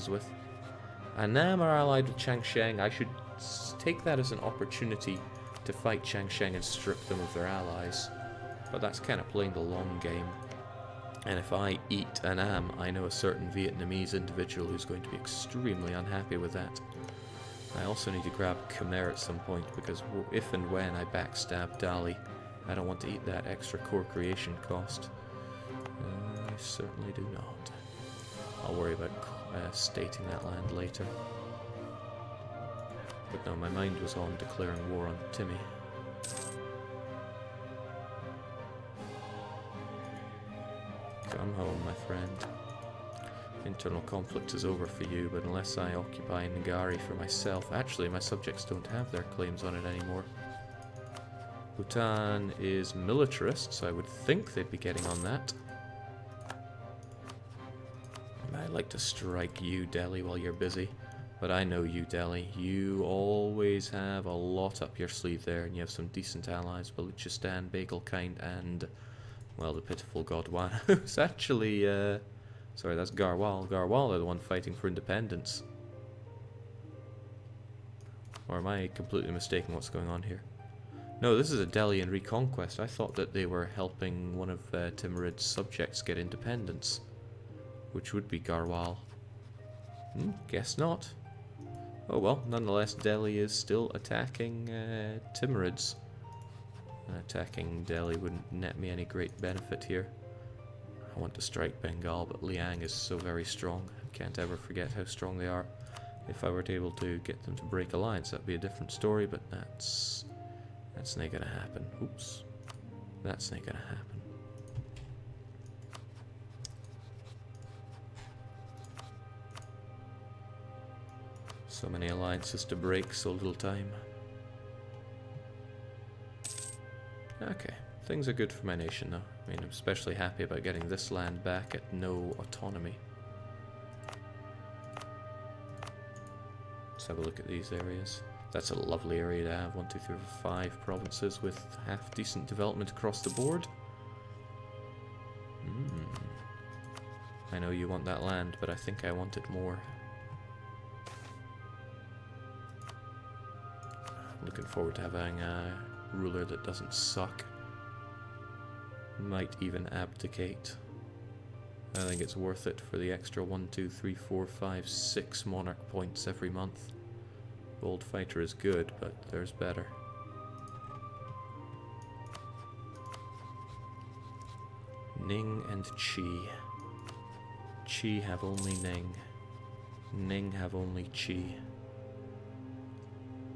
provinces with. Annam are allied with Changsheng. I should take that as an opportunity to fight Changsheng and strip them of their allies. But that's kind of playing the long game. And if I eat Annam, I know a certain Vietnamese individual who's going to be extremely unhappy with that. I also need to grab Khmer at some point, because if and when I backstab Dali, I don't want to eat that extra core creation cost. I certainly do not. I'll worry about stating that land later. But no, my mind was on declaring war on Timmy. Come home, my friend. Internal conflict is over for you, but unless I occupy Ngari for myself... Actually, my subjects don't have their claims on it anymore. Bhutan is militarist, so I would think they'd be getting on that. I'd like to strike you, Delhi, while you're busy. But I know you, Delhi. You always have a lot up your sleeve there, and you have some decent allies. Baluchistan, Bagelkind, and... well, the pitiful Godwana, who's actually... sorry, that's Garhwal. Garhwal are the one fighting for independence. Or am I completely mistaken what's going on here? No, this is a Delian reconquest. I thought that they were helping one of Timurid's subjects get independence. Which would be Garhwal. Guess not. Oh well, nonetheless, Delhi is still attacking Timurids. Attacking Delhi wouldn't net me any great benefit here. I want to strike Bengal, but Liang is so very strong. I can't ever forget how strong they are. If I were to able to get them to break alliance, that'd be a different story, but that's not gonna happen. Oops. That's not gonna happen. So many alliances to break, so little time. Okay, things are good for my nation though. I mean, I'm especially happy about getting this land back at no autonomy. Let's have a look at these areas. That's a lovely area to have. 1, 2, 3, 4, 5 provinces with half decent development across the board. I know you want that land, but I think I want it more. Looking forward to having a ruler that doesn't suck. Might even abdicate. I think it's worth it for the extra 1, 2, 3, 4, 5, 6 monarch points every month. Bold fighter is good, but there's better. Ning and Qi. Qi have only Ning. Ning have only Qi.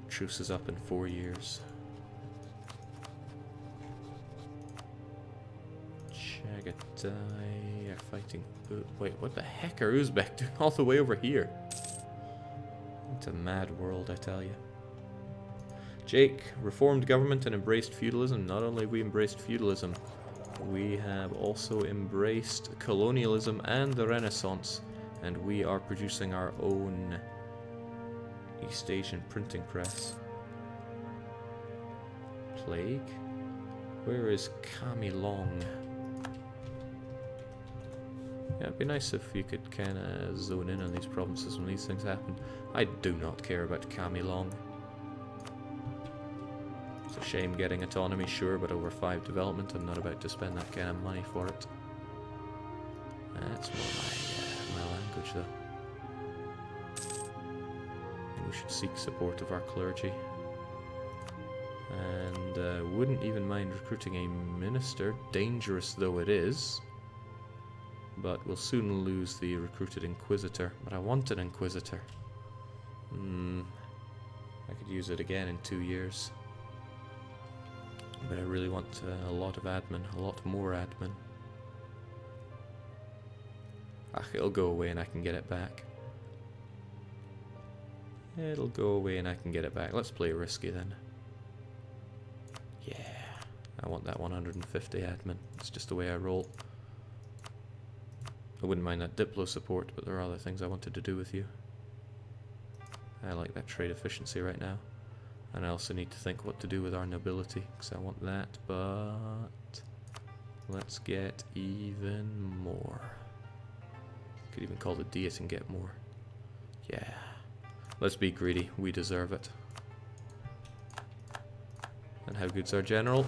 Truce is up in 4 years. Chagatai are fighting... Wait, what the heck are Uzbek doing all the way over here? It's a mad world, I tell you. Jake, reformed government and embraced feudalism. Not only have we embraced feudalism, we have also embraced colonialism and the Renaissance, and we are producing our own East Asian printing press. Plague? Where is Kamilong? Yeah, it'd be nice if you could kind of zone in on these provinces when these things happen. I do not care about Kamilong. It's a shame getting autonomy, sure, but over 5 development, I'm not about to spend that kind of money for it. That's more my language, though. And we should seek support of our clergy. And wouldn't even mind recruiting a minister, dangerous though it is. But we'll soon lose the recruited Inquisitor. But I want an Inquisitor. I could use it again in 2 years. But I really want a lot of admin, a lot more admin. It'll go away and I can get it back. It'll go away and I can get it back. Let's play risky then. Yeah, I want that 150 admin. It's just the way I roll. I wouldn't mind that Diplo support, but there are other things I wanted to do with you. I like that trade efficiency right now. And I also need to think what to do with our nobility, because I want that, but let's get even more. Could even call the Diet and get more. Yeah. Let's be greedy. We deserve it. And how good's our general?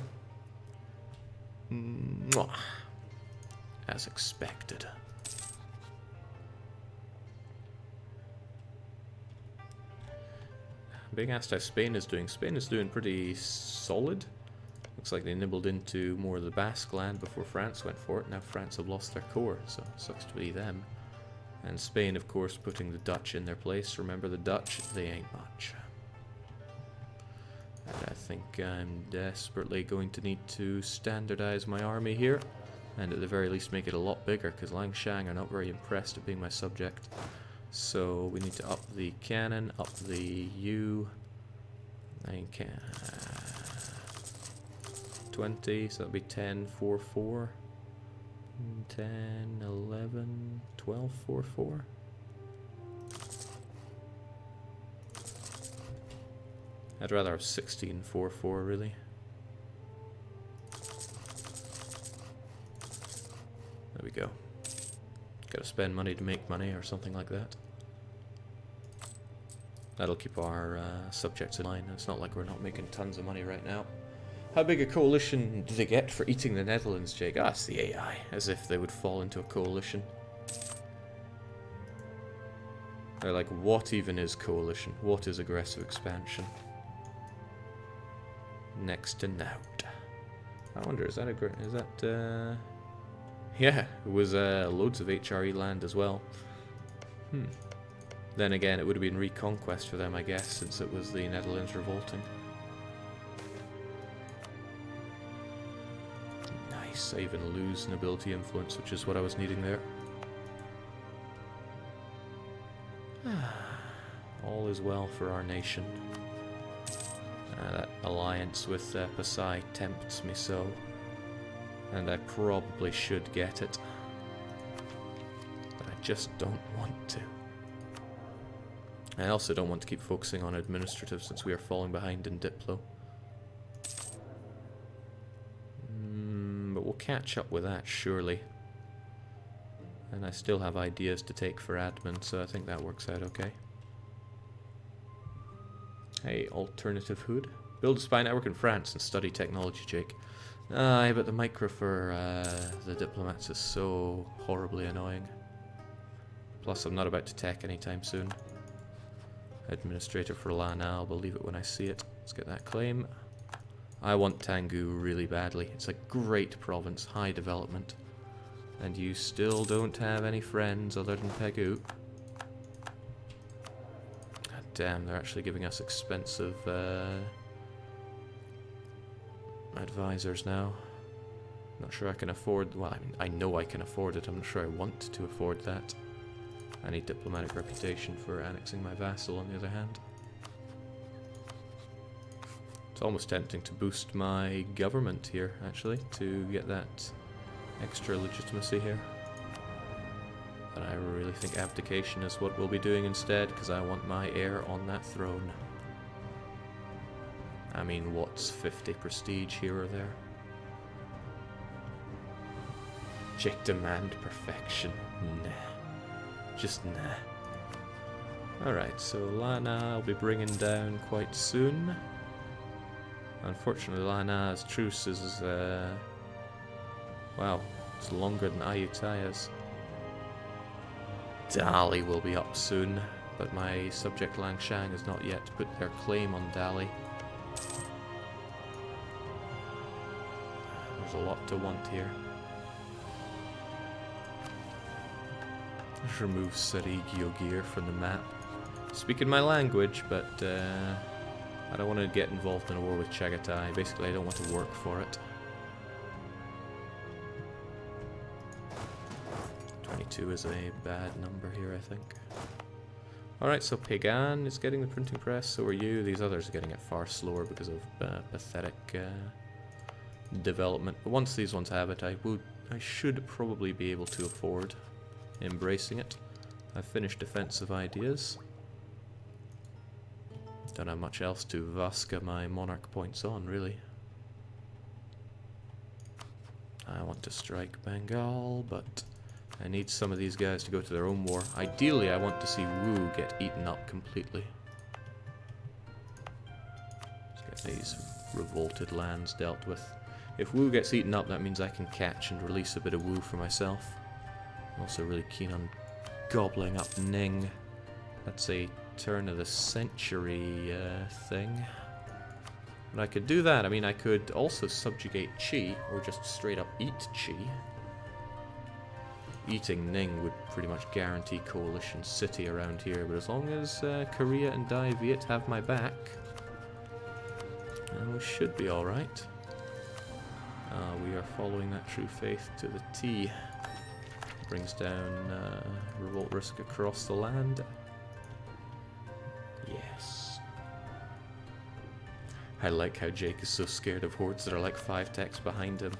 Mwah. As expected. Being asked how Spain is doing. Spain is doing pretty solid. Looks like they nibbled into more of the Basque land before France went for it. Now France have lost their core, so it sucks to be them. And Spain, of course, putting the Dutch in their place. Remember the Dutch? They ain't much. And I think I'm desperately going to need to standardize my army here. And at the very least make it a lot bigger, because Langshan are not very impressed at being my subject. So we need to up the cannon, up the U. 20, so that'll be 10, 4, 4. 10, 11, 12, 4, 4. I'd rather have 16, 4, 4 really. There we go. Gotta spend money to make money or something like that. That'll keep our subjects in line. It's not like we're not making tons of money right now. How big a coalition do they get for eating the Netherlands, Jake? Ah, it's the AI. As if they would fall into a coalition. They're like, what even is coalition? What is aggressive expansion? Next to nout. I wonder, is that yeah, it was loads of HRE land as well. Then again, it would have been reconquest for them, I guess, since it was the Netherlands revolting. Nice, I even lose nobility influence, which is what I was needing there. All is well for our nation. That alliance with Pasai tempts me so. And I probably should get it. But I just don't want to. I also don't want to keep focusing on administrative since we are falling behind in Diplo. But we'll catch up with that, surely. And I still have ideas to take for admin, so I think that works out okay. Hey, alternative hood. Build a spy network in France and study technology, Jake. Aye, but the micro for the diplomats is so horribly annoying. Plus, I'm not about to tech anytime soon. Administrator for Lana, I'll believe it when I see it. Let's get that claim. I want Tangu really badly. It's a great province, high development. And you still don't have any friends other than Pegu. God damn, they're actually giving us expensive advisors now. Not sure I can afford... Well, I mean, I know I can afford it. I'm not sure I want to afford that. I need diplomatic reputation for annexing my vassal, on the other hand. It's almost tempting to boost my government here, actually, to get that extra legitimacy here. But I really think abdication is what we'll be doing instead, because I want my heir on that throne. I mean, what's 50 prestige here or there? Jake demand perfection. Nah. Just nah. Alright, so Lana I'll be bringing down quite soon. Unfortunately, Lana's truce is, wow, it's longer than Ayuthya's. Dali will be up soon, but my subject Langshan has not yet put their claim on Dali. There's a lot to want here. Let's remove Sari Gyogir from the map. Speaking my language, but I don't want to get involved in a war with Chagatai. Basically, I don't want to work for it. 22 is a bad number here, I think. Alright, so Pagan is getting the printing press, so are you. These others are getting it far slower because of pathetic development. But once these ones have it, I should probably be able to afford embracing it. I've finished defensive ideas. Don't have much else to Vaska my monarch points on, really. I want to strike Bengal, but I need some of these guys to go to their own war. Ideally, I want to see Wu get eaten up completely. Let's get these revolted lands dealt with. If Wu gets eaten up, that means I can catch and release a bit of Wu for myself. I'm also really keen on gobbling up Ning. That's a turn of the century thing. But I could do that. I mean, I could also subjugate Qi, or just straight up eat Qi. Eating Ning would pretty much guarantee coalition city around here, but as long as Korea and Dai Viet have my back, we should be alright. We are following that true faith to the T. Brings down revolt risk across the land. Yes. I like how Jake is so scared of hordes that are like 5 techs behind him.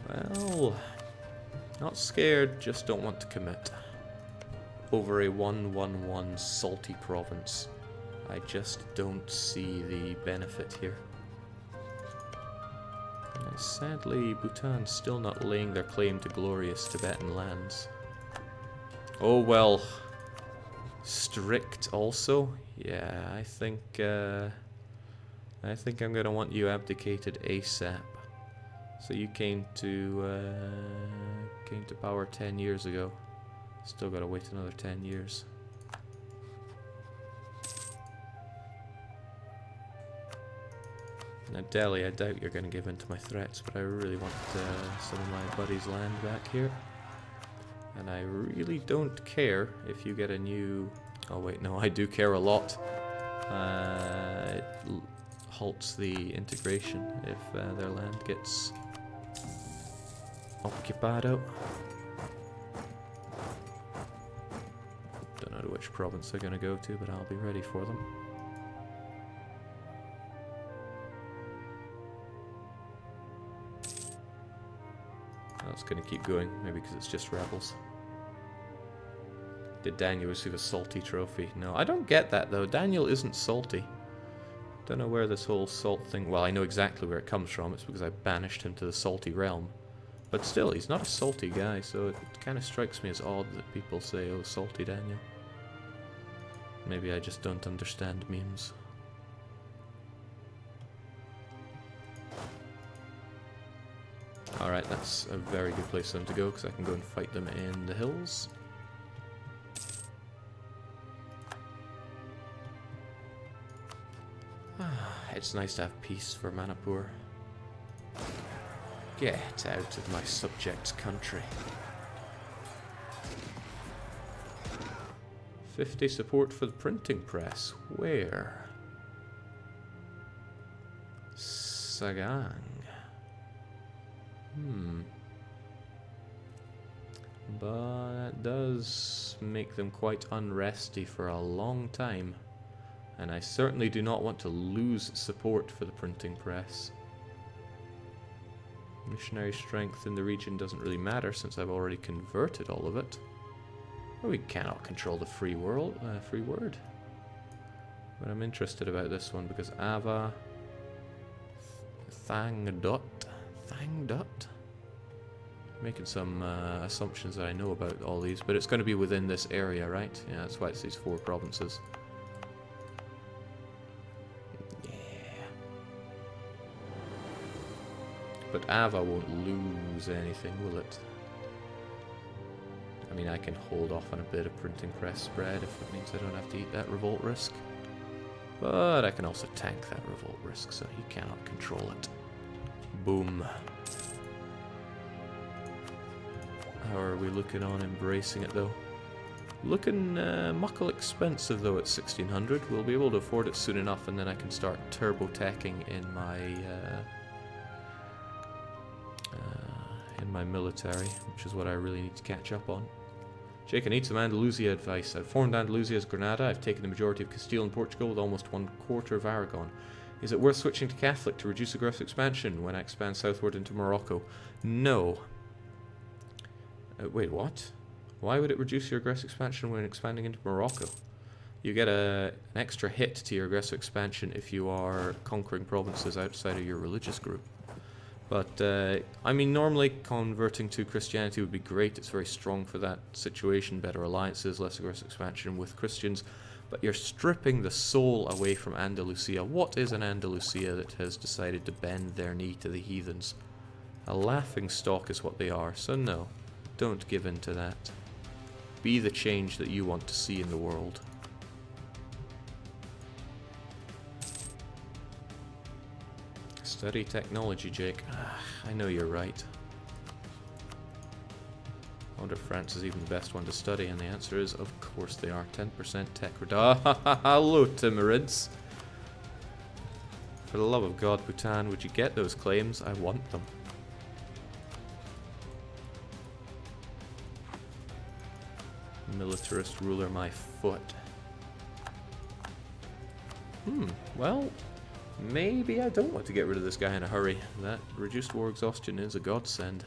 Well, not scared, just don't want to commit. Over a 1-1-1 salty province. I just don't see the benefit here. And sadly, Bhutan's still not laying their claim to glorious Tibetan lands. Oh well. Strict also? Yeah, I think I'm gonna want you abdicated ASAP. So you came to power 10 years ago. Still gotta wait another 10 years. Now Delhi, I doubt you're gonna give in to my threats, but I really want some of my buddies' land back here. And I really don't care if you get a new... Oh wait, no, I do care a lot. It halts the integration if their land gets occupado. Don't know to which province they're gonna go to, but I'll be ready for them. That's gonna keep going, maybe because it's just rebels. Did Daniel receive a salty trophy? No, I don't get that though. Daniel isn't salty. Don't know where this whole salt thing... Well, I know exactly where it comes from. It's because I banished him to the salty realm. But still, he's not a salty guy, so it kind of strikes me as odd that people say, oh, salty Daniel. Maybe I just don't understand memes. Alright, that's a very good place for them to go, because I can go and fight them in the hills. It's nice to have peace for Manipur. Get out of my subject's country. 50 support for the printing press. Where? Sagang. But that does make them quite unresty for a long time. And I certainly do not want to lose support for the printing press. Missionary strength in the region doesn't really matter since I've already converted all of it. Well, we cannot control the free word. But I'm interested about this one because Ava... Thangdut? Making some assumptions that I know about all these, but it's going to be within this area, right? Yeah, that's why it's these 4 provinces. But Ava won't lose anything, will it? I mean, I can hold off on a bit of printing press spread if it means I don't have to eat that revolt risk. But I can also tank that revolt risk, so you cannot control it. Boom. How are we looking on embracing it, though? Looking muckle expensive, though, at 1600. We'll be able to afford it soon enough, and then I can start turbo-teching in my military, which is what I really need to catch up on. Jake, I need some Andalusia advice. I've formed Andalusia as Granada. I've taken the majority of Castile and Portugal with almost 1/4 of Aragon. Is it worth switching to Catholic to reduce aggressive expansion when I expand southward into Morocco? No. Wait, what? Why would it reduce your aggressive expansion when expanding into Morocco? You get an extra hit to your aggressive expansion if you are conquering provinces outside of your religious group. But, I mean, normally converting to Christianity would be great. It's very strong for that situation. Better alliances, less aggressive expansion with Christians. But you're stripping the soul away from Andalusia. What is an Andalusia that has decided to bend their knee to the heathens? A laughing stock is what they are. So no, don't give in to that. Be the change that you want to see in the world. Study technology, Jake. I know you're right. I wonder if France is even the best one to study, and the answer is, of course they are. 10% tech reduction. Hello, Timurids. For the love of God, Bhutan, would you get those claims? I want them. Militarist ruler, my foot. Well, maybe I don't want to get rid of this guy in a hurry. That reduced war exhaustion is a godsend.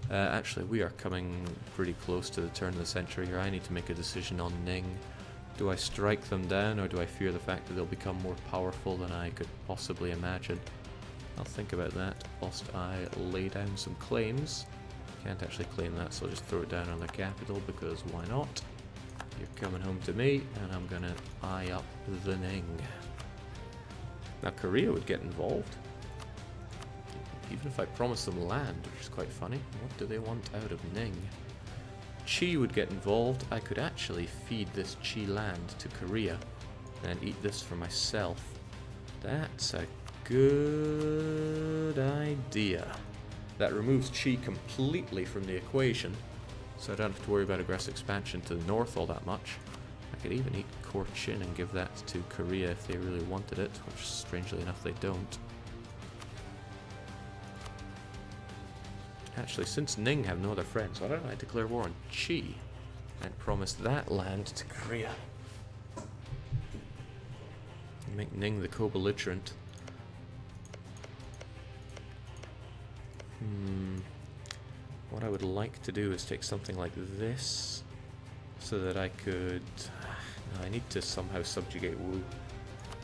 Actually, we are coming pretty close to the turn of the century here. I need to make a decision on Ning. Do I strike them down, or do I fear the fact that they'll become more powerful than I could possibly imagine? I'll think about that whilst I lay down some claims. Can't actually claim that, so I'll just throw it down on the capital, because why not? You're coming home to me, and I'm gonna eye up the Ning. Now Korea would get involved. Even if I promise them land, which is quite funny. What do they want out of Ning? Chi would get involved. I could actually feed this Chi land to Korea and eat this for myself. That's a good idea. That removes Chi completely from the equation, so I don't have to worry about aggressive expansion to the north all that much. I could even eat Korchin and give that to Korea if they really wanted it, which strangely enough they don't. Actually, since Ning have no other friends, why don't I declare war on Chi and promise that land to Korea? Make Ning the co-belligerent. What I would like to do is take something like this, so that I could... No, I need to somehow subjugate Wu.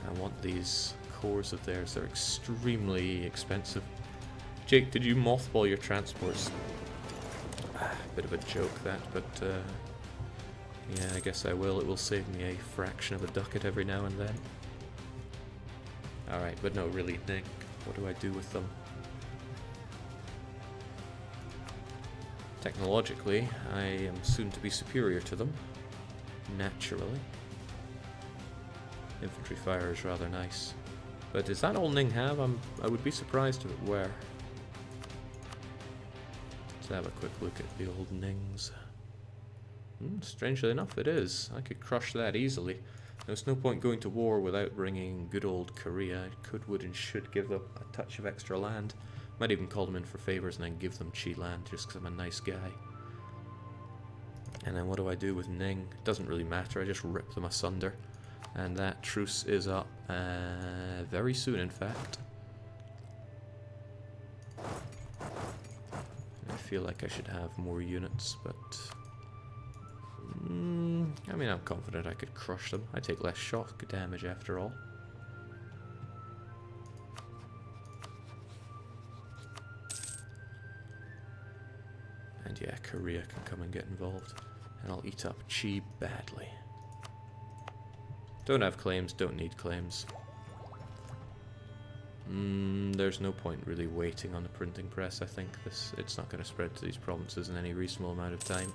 I want these cores of theirs. They're extremely expensive. Jake, did you mothball your transports? Bit of a joke that, but yeah, I guess I will. It will save me a fraction of a ducat every now and then. Alright, but no, really, Nick, what do I do with them? Technologically, I am soon to be superior to them. Naturally. Infantry fire is rather nice. But is that all Ning have? I would be surprised if it were. Let's have a quick look at the old Nings. Strangely enough, it is. I could crush that easily. There's no point going to war without bringing good old Korea. I could, would, and should give them a touch of extra land. Might even call them in for favors and then give them Chi land, just because I'm a nice guy. And then what do I do with Ning? It doesn't really matter, I just rip them asunder. And that truce is up very soon, in fact. I feel like I should have more units, but... I mean, I'm confident I could crush them. I take less shock damage after all. And yeah, Korea can come and get involved. And I'll eat up Chi badly. Don't have claims, don't need claims. There's no point really waiting on the printing press, I think. It's not going to spread to these provinces in any reasonable amount of time.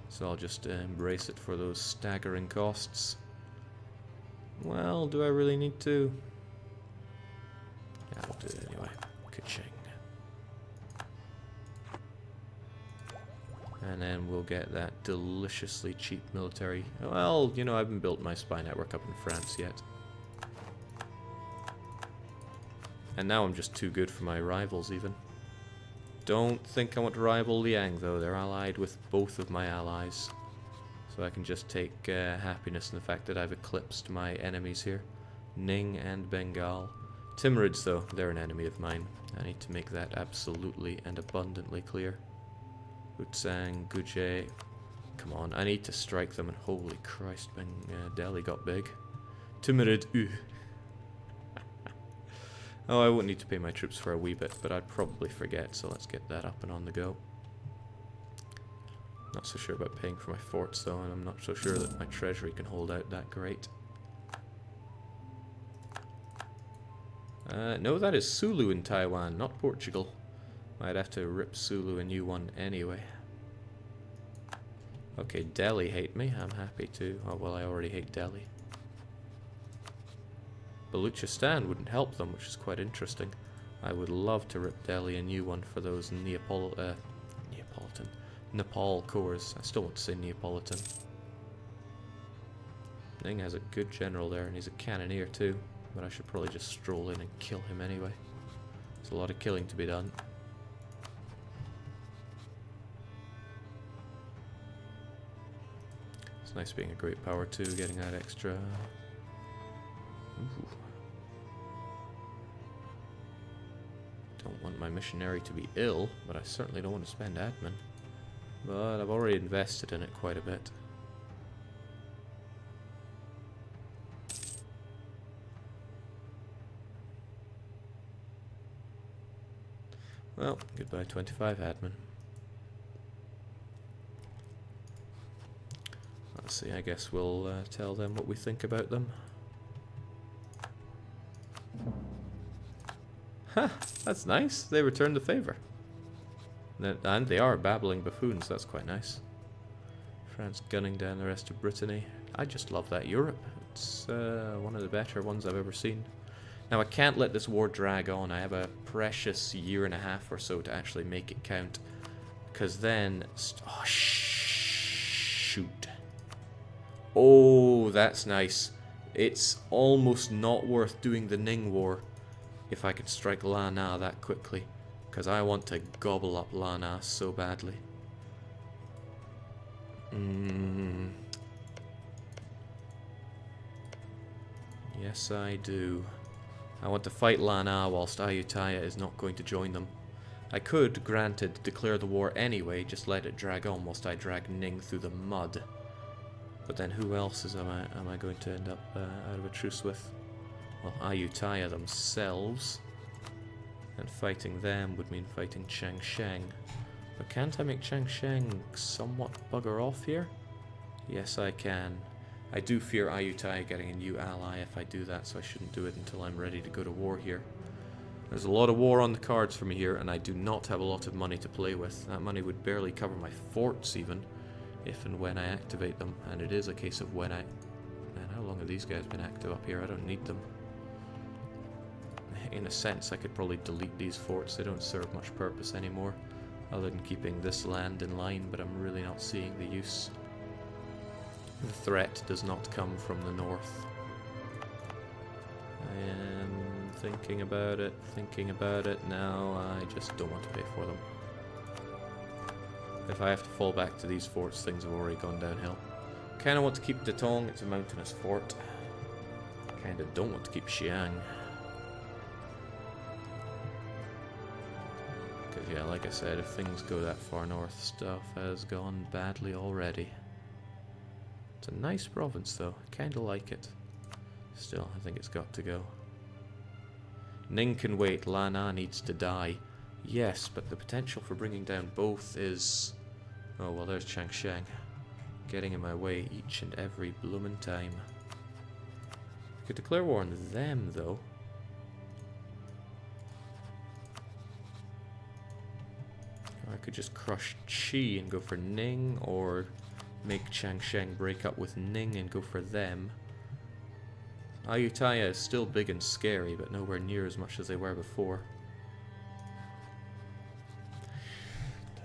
So I'll just embrace it for those staggering costs. Well, do I really need to? Yeah, I'll do it anyway. Ka-ching. And then we'll get that deliciously cheap military. Well, you know, I haven't built my spy network up in France yet. And now I'm just too good for my rivals, even. Don't think I want to rival Liang, though. They're allied with both of my allies. So I can just take happiness in the fact that I've eclipsed my enemies here. Ning and Bengal. Timurids, though, they're an enemy of mine. I need to make that absolutely and abundantly clear. Utsang, Guje. Come on, I need to strike them, and holy Christ, Delhi got big. Timurid, Oh, I won't need to pay my troops for a wee bit, but I'd probably forget, so let's get that up and on the go. Not so sure about paying for my forts though, and I'm not so sure that my treasury can hold out that great. No, that is Sulu in Taiwan, not Portugal. Might have to rip Sulu a new one anyway. Okay, Delhi hate me. I'm happy to. Oh, well, I already hate Delhi. Baluchistan wouldn't help them, which is quite interesting. I would love to rip Delhi a new one for those Nepal cores. I still want to say Neapolitan. Ning has a good general there, and he's a cannoneer too. But I should probably just stroll in and kill him anyway. There's a lot of killing to be done. It's nice being a great power too, getting that extra. Ooh. Don't want my missionary to be ill, but I certainly don't want to spend admin. But I've already invested in it quite a bit. Well, goodbye 25 admin. Let's see, I guess we'll tell them what we think about them. Ha! That's nice. They returned the favor. And they are babbling buffoons, that's quite nice. France gunning down the rest of Brittany. I just love that Europe. It's one of the better ones I've ever seen. Now, I can't let this war drag on. I have a precious year and a half or so to actually make it count. Because then... Oh, shoot. Oh, that's nice. It's almost not worth doing the Ning War if I could strike Lana that quickly. Because I want to gobble up Lana so badly. Yes, I do. I want to fight Lana whilst Ayutthaya is not going to join them. I could, granted, declare the war anyway, just let it drag on whilst I drag Ning through the mud. But then who else am I going to end up out of a truce with? Well, Ayutthaya themselves. And fighting them would mean fighting Changsheng. But can't I make Changsheng somewhat bugger off here? Yes, I can. I do fear Ayutthaya getting a new ally if I do that, so I shouldn't do it until I'm ready to go to war here. There's a lot of war on the cards for me here, and I do not have a lot of money to play with. That money would barely cover my forts even, if and when I activate them. And it is a case of when I... Man, how long have these guys been active up here? I don't need them. In a sense, I could probably delete these forts. They don't serve much purpose anymore, other than keeping this land in line, but I'm really not seeing the use. The threat does not come from the north. I am thinking about it. Now I just don't want to pay for them. If I have to fall back to these forts, things have already gone downhill. Kinda want to keep Detong, it's a mountainous fort. Kinda don't want to keep Xiang. Because yeah, like I said, if things go that far north, stuff has gone badly already. It's a nice province though, I kinda like it. Still, I think it's got to go. Ning can wait, Lana needs to die. Yes, but the potential for bringing down both is... Oh, well, there's Changsheng. Getting in my way each and every bloomin' time. I could declare war on them, though. Or I could just crush Qi and go for Ning, or make Changsheng break up with Ning and go for them. Ayutthaya is still big and scary, but nowhere near as much as they were before.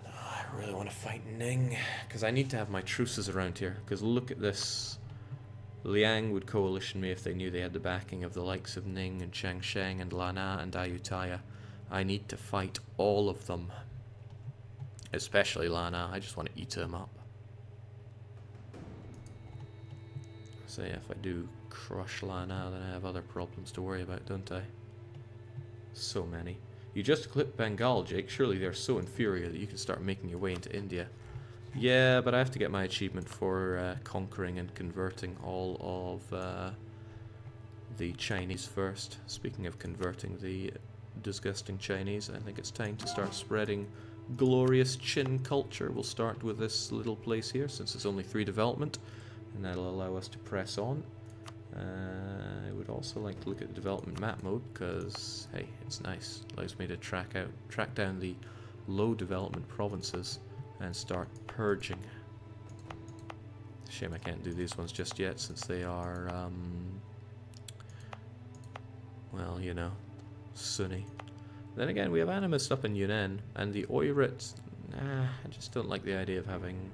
I really want to fight Ning, because I need to have my truces around here, because look at this. Liang would coalition me if they knew they had the backing of the likes of Ning and Changsheng and Lana and Ayutthaya. I need to fight all of them. Especially Lana, I just want to eat him up. So yeah, if I do crush Lana, then I have other problems to worry about, don't I? So many. You just clipped Bengal, Jake. Surely they're so inferior that you can start making your way into India. Yeah, but I have to get my achievement for conquering and converting all of the Chinese first. Speaking of converting the disgusting Chinese, I think it's time to start spreading glorious Qin culture. We'll start with this little place here, since it's only 3 development, and that'll allow us to press on. I would also like to look at the development map mode, because, hey, it's nice. It allows me to track down the low development provinces and start purging. Shame I can't do these ones just yet, since they are, well, you know, Sunni. Then again, we have Animist up in Yunnan, and the Oirat, nah, I just don't like the idea of having...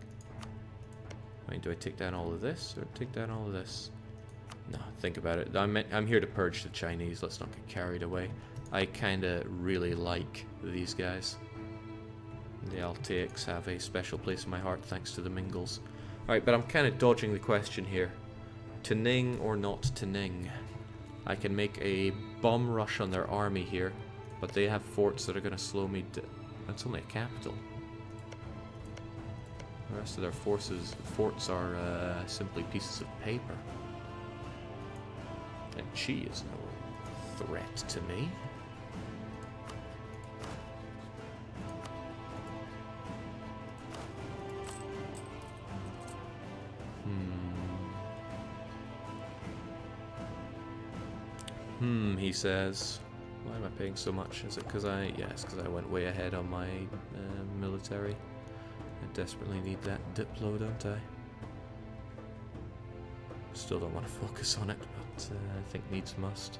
I mean, do I take down all of this, or take down all of this? No, think about it. I'm here to purge the Chinese, let's not get carried away. I kinda really like these guys. The Altaics have a special place in my heart thanks to the Mingles. Alright, but I'm kinda dodging the question here. To Ning or not to Ning? I can make a bomb rush on their army here, but they have forts that are gonna slow me down. That's only a capital. The rest of their forts are simply pieces of paper. And Qi is no threat to me. He says. Why am I paying so much? Is it because I... Yeah, it's because I went way ahead on my military. I desperately need that Diplo, don't I? Still don't want to focus on it, but I think needs must.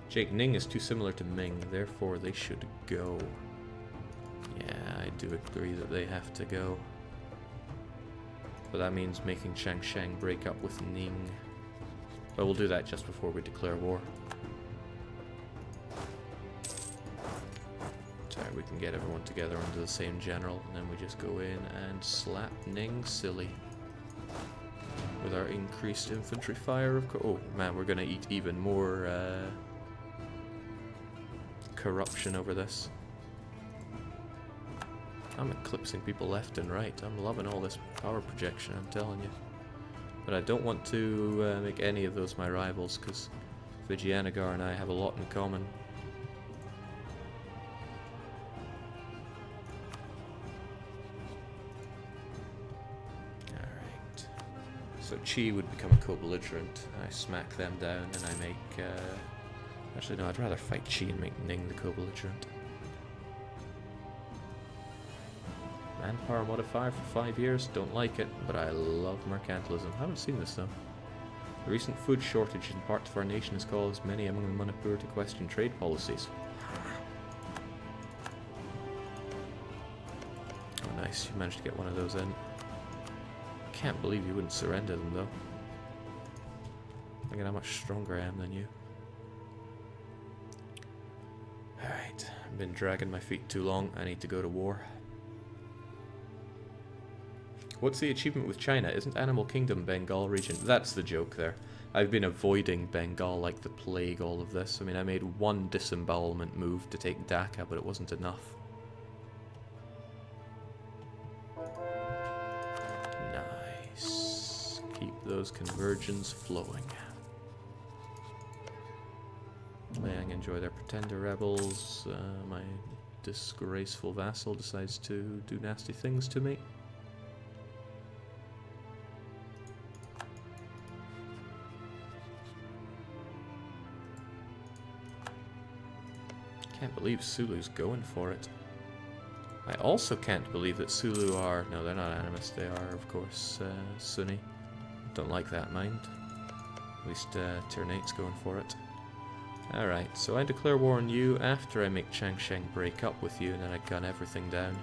Jake, Ning is too similar to Ming, therefore they should go. Yeah, I do agree that they have to go. But that means making Changsheng break up with Ning. But we'll do that just before we declare war. Sorry, we can get everyone together under the same general, and then we just go in and slap Ning silly. With our increased infantry fire, of course. Oh man, we're gonna eat even more corruption over this. I'm eclipsing people left and right. I'm loving all this power projection, I'm telling you. But I don't want to make any of those my rivals, because Vijayanagara and I have a lot in common. Alright. So Qi would become a co-belligerent. I smack them down and I make... Actually no, I'd rather fight Qi and make Ning the co-belligerent. Manpower modifier for 5 years, don't like it, but I love mercantilism. Haven't seen this though. The recent food shortage in parts of our nation has caused many among the Manipur to question trade policies. Oh nice, you managed to get one of those in. Can't believe you wouldn't surrender them though. Look at how much stronger I am than you. Alright, I've been dragging my feet too long, I need to go to war. What's the achievement with China? Isn't Animal Kingdom Bengal region? That's the joke there. I've been avoiding Bengal like the plague all of this. I mean, I made one disembowelment move to take Dhaka, but it wasn't enough. Nice. Keep those conversions flowing. Liang enjoy their pretender rebels. My disgraceful vassal decides to do nasty things to me. Can't believe Sulu's going for it. I also can't believe that Sulu are... No, they're not animist. They are, of course, Sunni. Don't like that, mind. At least Tyr8's going for it. Alright, so I declare war on you after I make Changsheng break up with you, and then I gun everything down.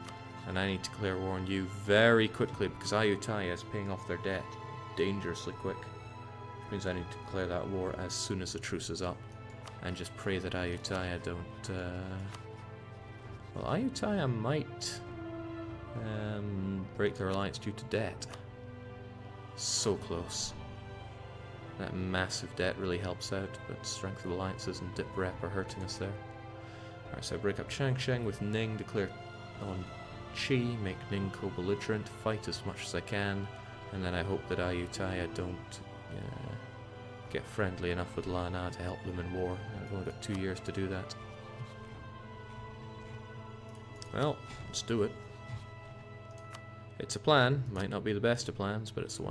And I need to declare war on you very quickly, because Ayutthaya is paying off their debt dangerously quick. Which means I need to declare that war as soon as the truce is up. And just pray that Ayutthaya don't... Well, Ayutthaya might break their alliance due to debt. So close. That massive debt really helps out, but strength of alliances and dip rep are hurting us there. Alright, so I break up Changsheng with Ning, declare on Qi, make Ning co-belligerent, fight as much as I can, And then I hope that Ayutthaya don't get friendly enough with Lana to help them in war. I've only got 2 years to do that. Well, let's do it. It's a plan. Might not be the best of plans, but it's the one